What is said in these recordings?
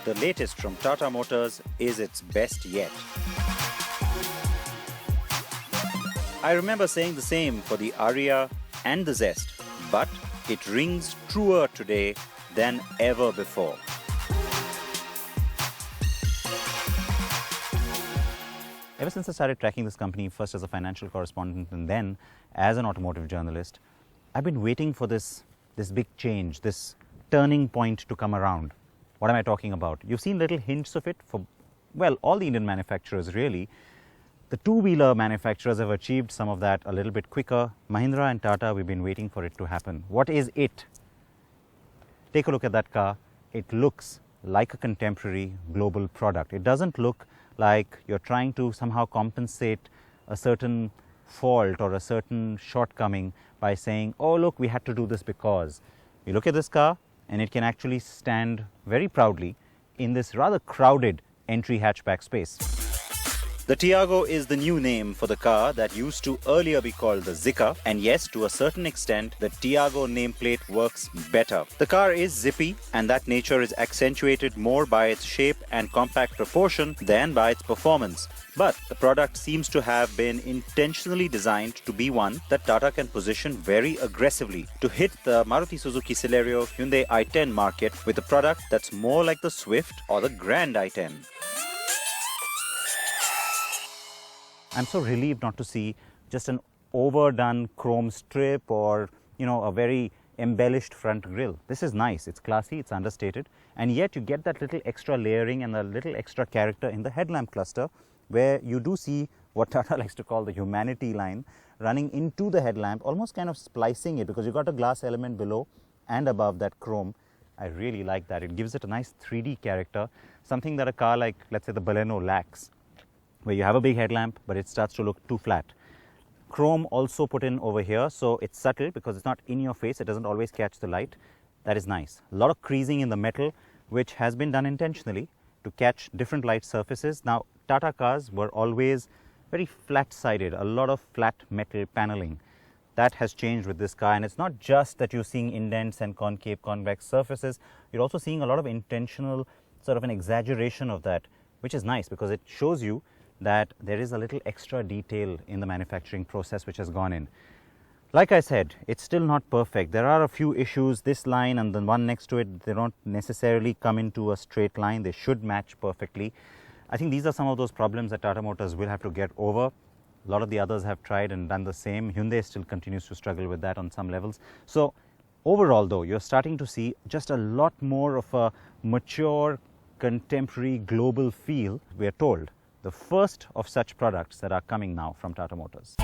the latest from Tata Motors is its best yet. I remember saying the same for the Aria and the Zest, but it rings truer today than ever before. Ever since I started tracking this company, first as a financial correspondent and then as an automotive journalist, I've been waiting for this big change, this turning point to come around. What am I talking about? You've seen little hints of it for, well, all the Indian manufacturers really. The two-wheeler manufacturers have achieved some of that a little bit quicker. Mahindra and Tata, we've been waiting for it to happen. What is it? Take a look at that car. It looks like a contemporary global product. It doesn't look like you're trying to somehow compensate a certain fault or a certain shortcoming by saying, oh look, we had to do this because. You look at this car and it can actually stand very proudly in this rather crowded entry hatchback space. The Tiago is the new name for the car that used to earlier be called the Zeekr, and yes, to a certain extent, the Tiago nameplate works better. The car is zippy, and that nature is accentuated more by its shape and compact proportion than by its performance. But the product seems to have been intentionally designed to be one that Tata can position very aggressively to hit the Maruti Suzuki Celerio Hyundai i10 market with a product that's more like the Swift or the Grand i10. I'm so relieved not to see just an overdone chrome strip or, a very embellished front grille. This is nice, it's classy, it's understated, and yet you get that little extra layering and a little extra character in the headlamp cluster, where you do see what Tata likes to call the humanity line running into the headlamp, almost kind of splicing it, because you've got a glass element below and above that chrome. I really like that. It gives it a nice 3D character, something that a car like, let's say, the Baleno lacks, where you have a big headlamp, but it starts to look too flat. Chrome also put in over here, so it's subtle because it's not in your face. It doesn't always catch the light. That is nice. A lot of creasing in the metal, which has been done intentionally to catch different light surfaces. Now, Tata cars were always very flat-sided, a lot of flat metal paneling. That has changed with this car, and it's not just that you're seeing indents and concave, convex surfaces. You're also seeing a lot of intentional, sort of an exaggeration of that, which is nice because it shows you that there is a little extra detail in the manufacturing process which has gone in. Like I said, it's still not perfect. There are a few issues. This line and the one next to it, they don't necessarily come into a straight line. They should match perfectly. I think these are some of those problems that Tata Motors will have to get over. A lot of the others have tried and done the same. Hyundai still continues to struggle with that on some levels. So overall though, you're starting to see just a lot more of a mature, contemporary, global feel, we are told. The first of such products that are coming now from Tata Motors.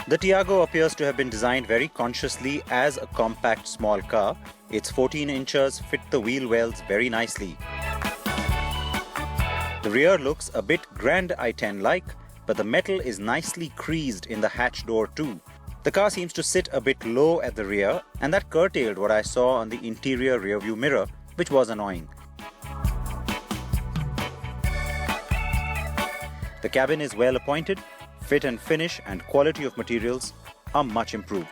The Tiago appears to have been designed very consciously as a compact small car. Its 14 inches fit the wheel wells very nicely. The rear looks a bit Grand i10-like, but the metal is nicely creased in the hatch door too. The car seems to sit a bit low at the rear, and that curtailed what I saw on the interior rearview mirror, which was annoying. The cabin is well appointed. Fit and finish and quality of materials are much improved.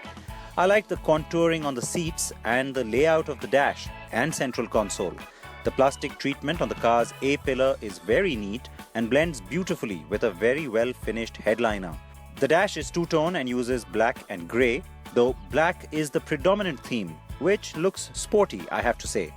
I like the contouring on the seats and the layout of the dash and central console. The plastic treatment on the car's A-pillar is very neat and blends beautifully with a very well finished headliner. The dash is two-tone and uses black and grey, though black is the predominant theme, which looks sporty, I have to say.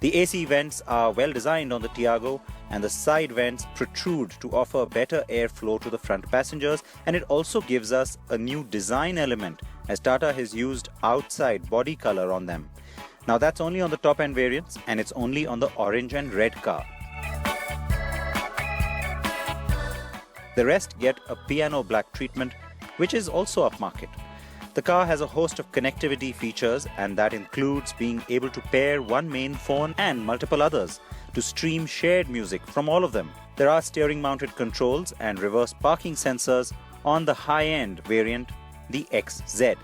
The AC vents are well designed on the Tiago, and the side vents protrude to offer better airflow to the front passengers, and it also gives us a new design element as Tata has used outside body color on them. Now that's only on the top end variants, and it's only on the orange and red car. The rest get a piano black treatment, which is also upmarket. The car has a host of connectivity features, and that includes being able to pair one main phone and multiple others to stream shared music from all of them. There are steering mounted controls and reverse parking sensors on the high-end variant, the XZ.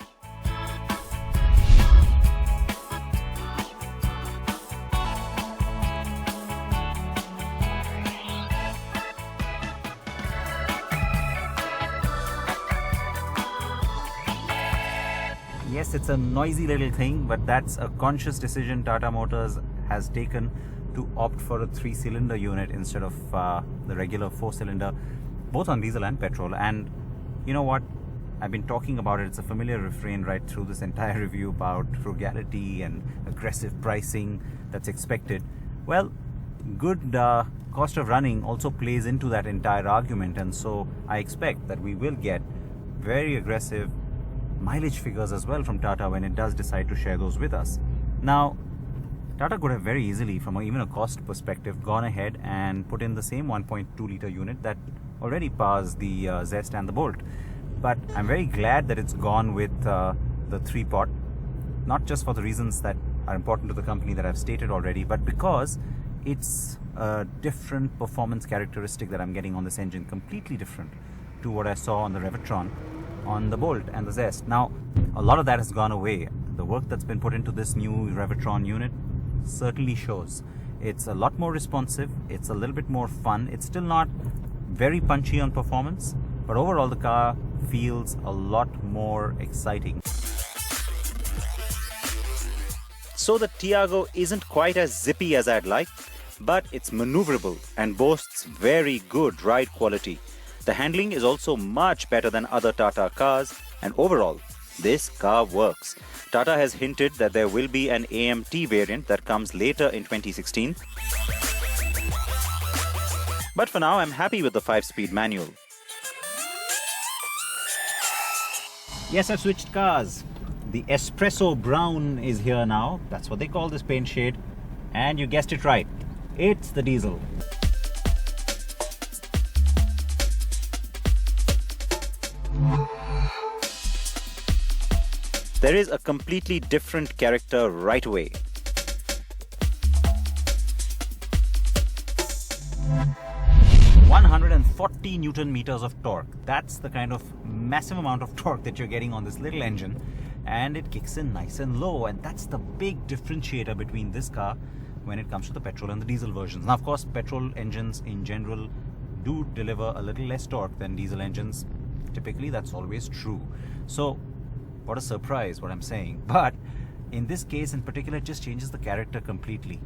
Yes, it's a noisy little thing, but that's a conscious decision Tata Motors has taken to opt for a 3-cylinder unit instead of the regular 4-cylinder, both on diesel and petrol. And you know what? I've been talking about it. It's a familiar refrain right through this entire review about frugality and aggressive pricing that's expected. Well, good cost of running also plays into that entire argument, and so I expect that we will get very aggressive mileage figures as well from Tata when it does decide to share those with us. Now, Tata could have very easily, from even a cost perspective, gone ahead and put in the same 1.2 litre unit that already powers the Zest and the Bolt. But I'm very glad that it's gone with the 3-pot, not just for the reasons that are important to the company that I've stated already, but because it's a different performance characteristic that I'm getting on this engine, completely different to what I saw on the Revitron, on the Bolt and the Zest. Now, a lot of that has gone away. The work that's been put into this new Revitron unit certainly shows. It's a lot more responsive, it's a little bit more fun, it's still not very punchy on performance, but overall the car feels a lot more exciting. So the Tiago isn't quite as zippy as I'd like, but it's maneuverable and boasts very good ride quality. The handling is also much better than other Tata cars, and overall, this car works. Tata has hinted that there will be an AMT variant that comes later in 2016. But for now, I'm happy with the 5-speed manual. Yes, I've switched cars. The Espresso Brown is here now. That's what they call this paint shade. And you guessed it right. It's the diesel. There is a completely different character right away. ...140 Newton meters of torque. That's the kind of massive amount of torque that you're getting on this little engine. And it kicks in nice and low. And that's the big differentiator between this car when it comes to the petrol and the diesel versions. Now, of course, petrol engines in general do deliver a little less torque than diesel engines. Typically, that's always true. So, what a surprise, what I'm saying. But in this case in particular, it just changes the character completely.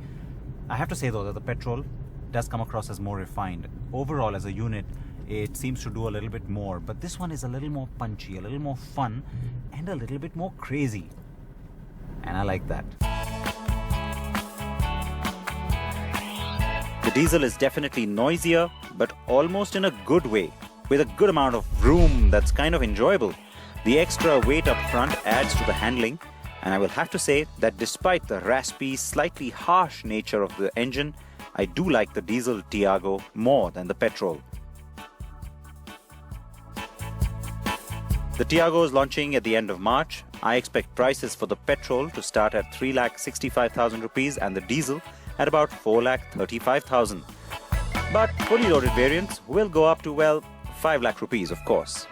I have to say, though, that the petrol does come across as more refined. Overall, as a unit, it seems to do a little bit more. But this one is a little more punchy, a little more fun, and a little bit more crazy. And I like that. The diesel is definitely noisier, but almost in a good way, with a good amount of vroom that's kind of enjoyable. The extra weight up front adds to the handling, and I will have to say that despite the raspy, slightly harsh nature of the engine, I do like the diesel Tiago more than the petrol. The Tiago is launching at the end of March. I expect prices for the petrol to start at 3,65,000 rupees and the diesel at about 4,35,000. But fully loaded variants will go up to, well, 5 lakh rupees, of course.